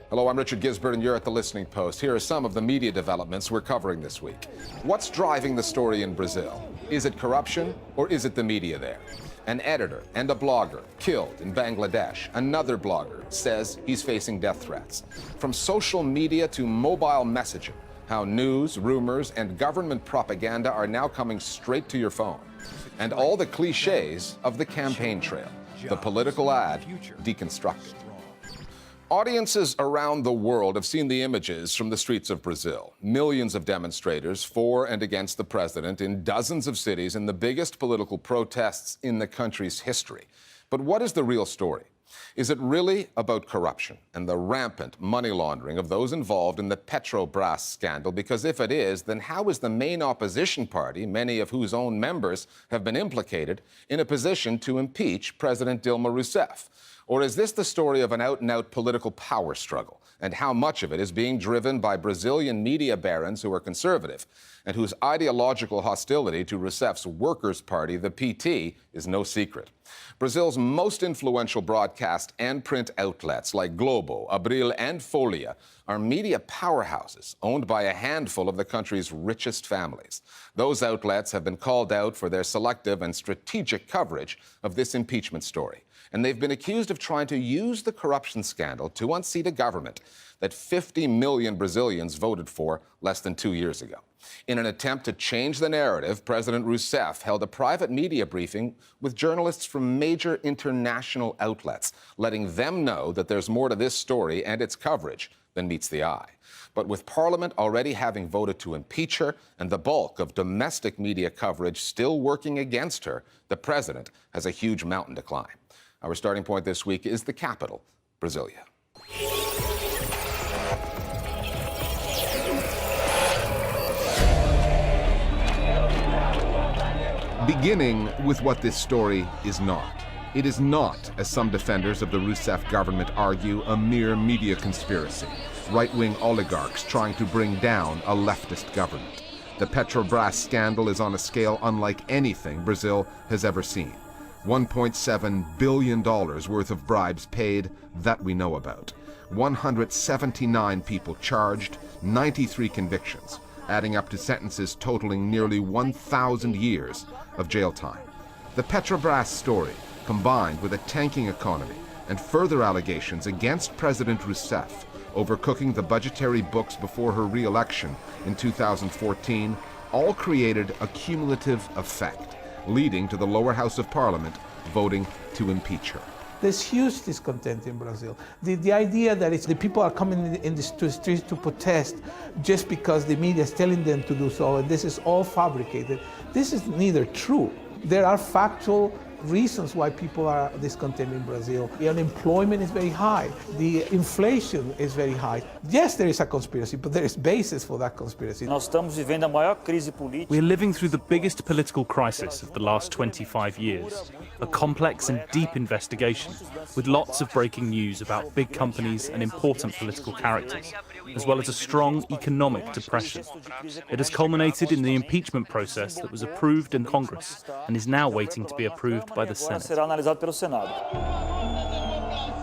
Hello, I'm Richard Gisbert, and you're at The Listening Post. Here are some of the media developments we're covering this week. What's driving the story in Brazil? Is it corruption, or is it the media there? An editor and a blogger killed in Bangladesh. Another blogger says he's facing death threats. From social media to mobile messaging, how news, rumors, and government propaganda are now coming straight to your phone. And all the cliches of the campaign trail, the political ad deconstructed. Audiences around the world have seen the images from the streets of Brazil. Millions of demonstrators for and against the president in dozens of cities in the biggest political protests in the country's history. But what is the real story? Is it really about corruption and the rampant money laundering of those involved in the Petrobras scandal? Because if it is, then how is the main opposition party, many of whose own members have been implicated, in a position to impeach President Dilma Rousseff? Or is this the story of an out-and-out political power struggle? And how much of it is being driven by Brazilian media barons who are conservative and whose ideological hostility to Rousseff's Workers' Party, the PT, is no secret? Brazil's most influential broadcast and print outlets like Globo, Abril, and Folha are media powerhouses owned by a handful of the country's richest families. Those outlets have been called out for their selective and strategic coverage of this impeachment story. And they've been accused of trying to use the corruption scandal to unseat a government that 50 million Brazilians voted for less than 2 years ago. In an attempt to change the narrative, President Rousseff held a private media briefing with journalists from major international outlets, letting them know that there's more to this story and its coverage than meets the eye. But with Parliament already having voted to impeach her and the bulk of domestic media coverage still working against her, the president has a huge mountain to climb. Our starting point this week is the capital, Brasilia. Beginning with what this story is not. It is not, as some defenders of the Rousseff government argue, a mere media conspiracy. Right-wing oligarchs trying to bring down a leftist government. The Petrobras scandal is on a scale unlike anything Brazil has ever seen. $1.7 billion worth of bribes paid, that we know about. 179 people charged, 93 convictions, adding up to sentences totaling nearly 1,000 years of jail time. The Petrobras story, combined with a tanking economy and further allegations against President Rousseff over cooking the budgetary books before her re-election in 2014, all created a cumulative effect, leading to the lower house of Parliament voting to impeach her. There's huge discontent in Brazil. The idea that the people are coming in the streets to protest just because the media is telling them to do so, and this is all fabricated. This is neither true. There are factual reasons why people are discontent in Brazil. The unemployment is very high. The inflation is very high. Yes, there is a conspiracy, but there is basis for that conspiracy. Nós estamos vivendo a maior crise política. We're living through the biggest political crisis of the last 25 years. A complex and deep investigation with lots of breaking news about big companies and important political characters, as well as a strong economic depression. It has culminated in the impeachment process that was approved in Congress and is now waiting to be approved by the Senate.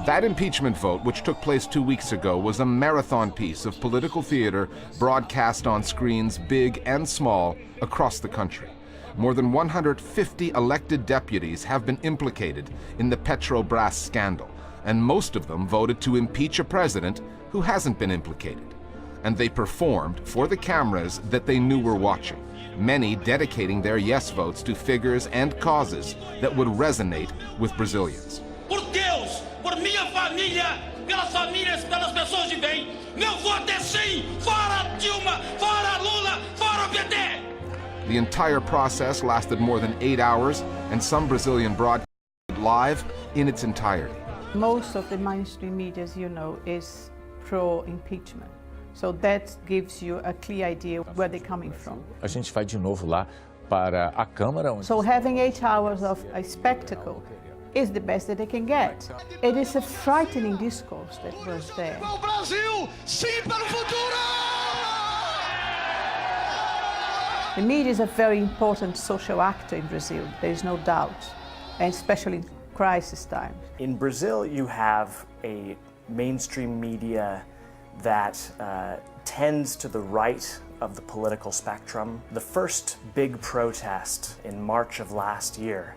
That impeachment vote, which took place 2 weeks ago, was a marathon piece of political theater broadcast on screens big and small across the country. More than 150 elected deputies have been implicated in the Petrobras scandal, and most of them voted to impeach a president who hasn't been implicated. And they performed for the cameras that they knew were watching, many dedicating their yes votes to figures and causes that would resonate with Brazilians. Por Deus, por minha família, pelas famílias, pelas pessoas de bem, meu voto é sim, fora Dilma, fora Lula, fora o PT! The entire process lasted more than 8 hours, and some Brazilian broadcast live in its entirety. Most of the mainstream media, as you know, is pro-impeachment. So that gives you a clear idea where they're coming from. A gente vai de novo lá para a Câmara. So having 8 hours of a spectacle is the best that they can get. It is a frightening discourse that was there. O Brasil, sim para o futuro! The media is a very important social actor in Brazil, there is no doubt, and especially in crisis times. In Brazil, you have a mainstream media that tends to the right of the political spectrum. The first big protest in March of last year,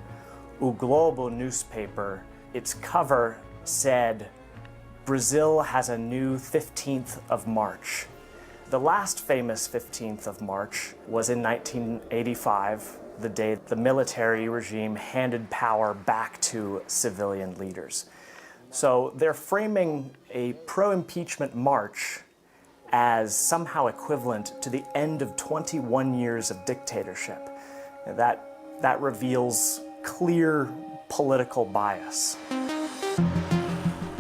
O Globo newspaper, its cover said, "Brazil has a new 15th of March." The last famous 15th of March was in 1985, the day the military regime handed power back to civilian leaders. So they're framing a pro-impeachment march as somehow equivalent to the end of 21 years of dictatorship. That reveals clear political bias.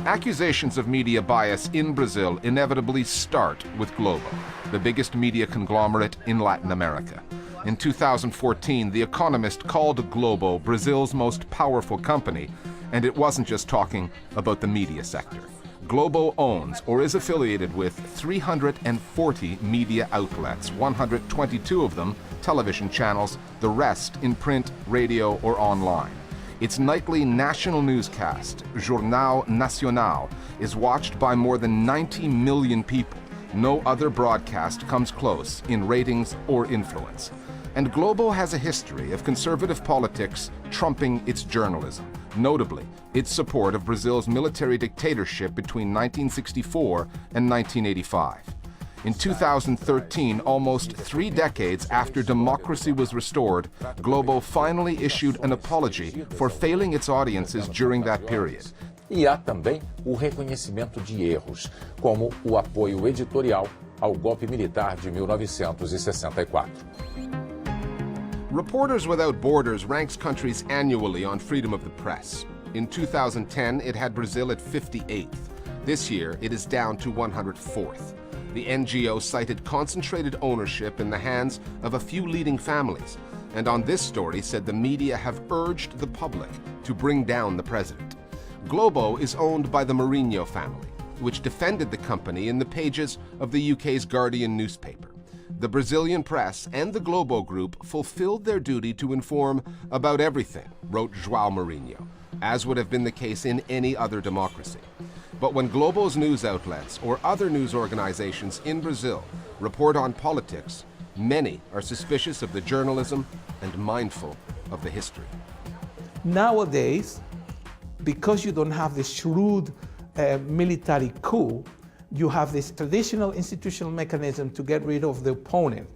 Accusations of media bias in Brazil inevitably start with Globo, the biggest media conglomerate in Latin America. In 2014, The Economist called Globo Brazil's most powerful company, and it wasn't just talking about the media sector. Globo owns or is affiliated with 340 media outlets, 122 of them television channels, the rest in print, radio, or online. Its nightly national newscast, Jornal Nacional, is watched by more than 90 million people. No other broadcast comes close in ratings or influence. And Globo has a history of conservative politics trumping its journalism, notably its support of Brazil's military dictatorship between 1964 and 1985. In 2013, almost 3 decades after democracy was restored, Globo finally issued an apology for failing its audiences during that period. E há também o reconhecimento de erros, como o apoio editorial ao golpe militar de 1964. Reporters Without Borders ranks countries annually on freedom of the press. In 2010, it had Brazil at 58th. This year, it is down to 104th. The NGO cited concentrated ownership in the hands of a few leading families, and on this story said the media have urged the public to bring down the president. Globo is owned by the Mourinho family, which defended the company in the pages of the UK's Guardian newspaper. The Brazilian press and the Globo Group fulfilled their duty to inform about everything, wrote João Mourinho, as would have been the case in any other democracy. But when Globo's news outlets or other news organizations in Brazil report on politics, many are suspicious of the journalism and mindful of the history. Nowadays, because you don't have the shrewd military coup, you have this traditional institutional mechanism to get rid of the opponent.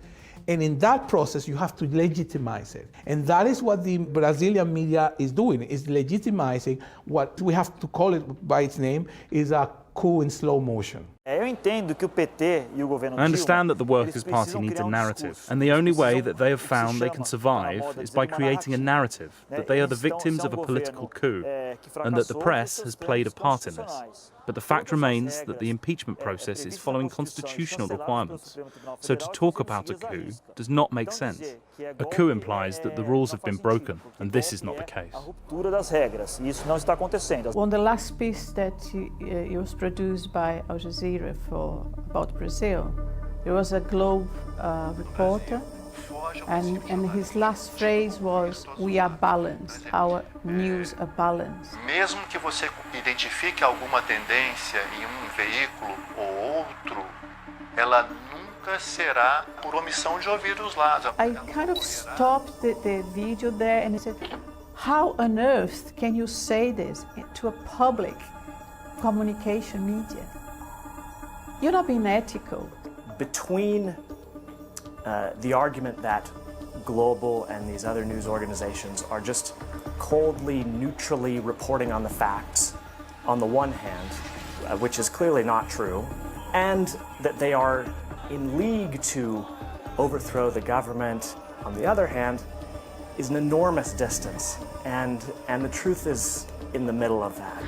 And in that process, you have to legitimize it. And that is what the Brazilian media is doing, is legitimizing what we have to call it by its name, is a coup in slow motion. Eu entendo que o PT e o governo I understand that the Dilma, Workers' eles Party precisam needs a criar narrative, discurso. and the only way Precisam that they have do que se found they chama, can na survive moda, is dizer by uma creating a narrative that they are the Eles victims são of a um political governo, coup, que and that the fracassou press por has seus played a planos part in this. constitucionais. But the fact Todas as remains that the regras, impeachment process is previstas na following Constituição e constitutional chanceladas pelo requirements. Supremo Tribunal So to Federal, talk inclusive, about a se coup existe. does not make Então, sense. dizer que é A golpe, coup implies that the rules não have been faz broken, sentido, porque and this is golpe not the é case. a ruptura das regras, e isso não está acontecendo. On the last piece that was produced by Al Jazeera about Brazil, there was a Globe reporter, and his last phrase was, "We are balanced, our news are balanced." Mesmo que você identifique alguma tendência em veículo ou outro, ela nunca será por omissão de ouvir os lados. I kind of stopped the video there and I said, how on earth can you say this to a public communication media? You're not being ethical. Between the argument that Global and these other news organizations are just coldly, neutrally reporting on the facts, on the one hand, which is clearly not true, and that they are in league to overthrow the government, on the other hand, is an enormous distance, and the truth is in the middle of that.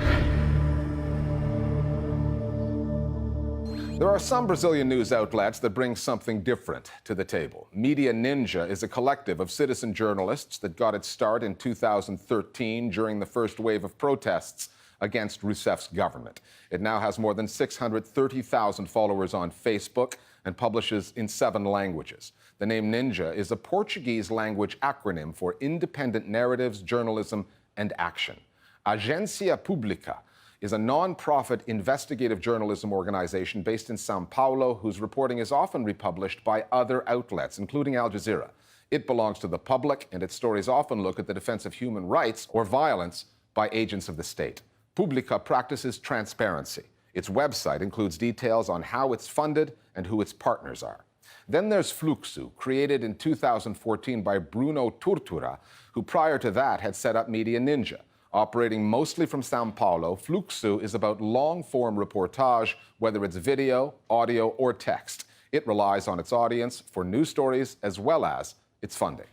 There are some Brazilian news outlets that bring something different to the table. Media Ninja is a collective of citizen journalists that got its start in 2013 during the first wave of protests against Rousseff's government. It now has more than 630,000 followers on Facebook and publishes in 7 languages. The name Ninja is a Portuguese language acronym for Independent Narratives, Journalism, and Action. Agência Pública is a non-profit investigative journalism organization based in São Paulo whose reporting is often republished by other outlets, including Al Jazeera. It belongs to the public, and its stories often look at the defense of human rights or violence by agents of the state. Publica practices transparency. Its website includes details on how it's funded and who its partners are. Then there's Fluxo, created in 2014 by Bruno Tortura, who prior to that had set up Media Ninja. Operating mostly from São Paulo, Fluxo is about long-form reportage, whether it's video, audio, or text. It relies on its audience for news stories as well as its funding.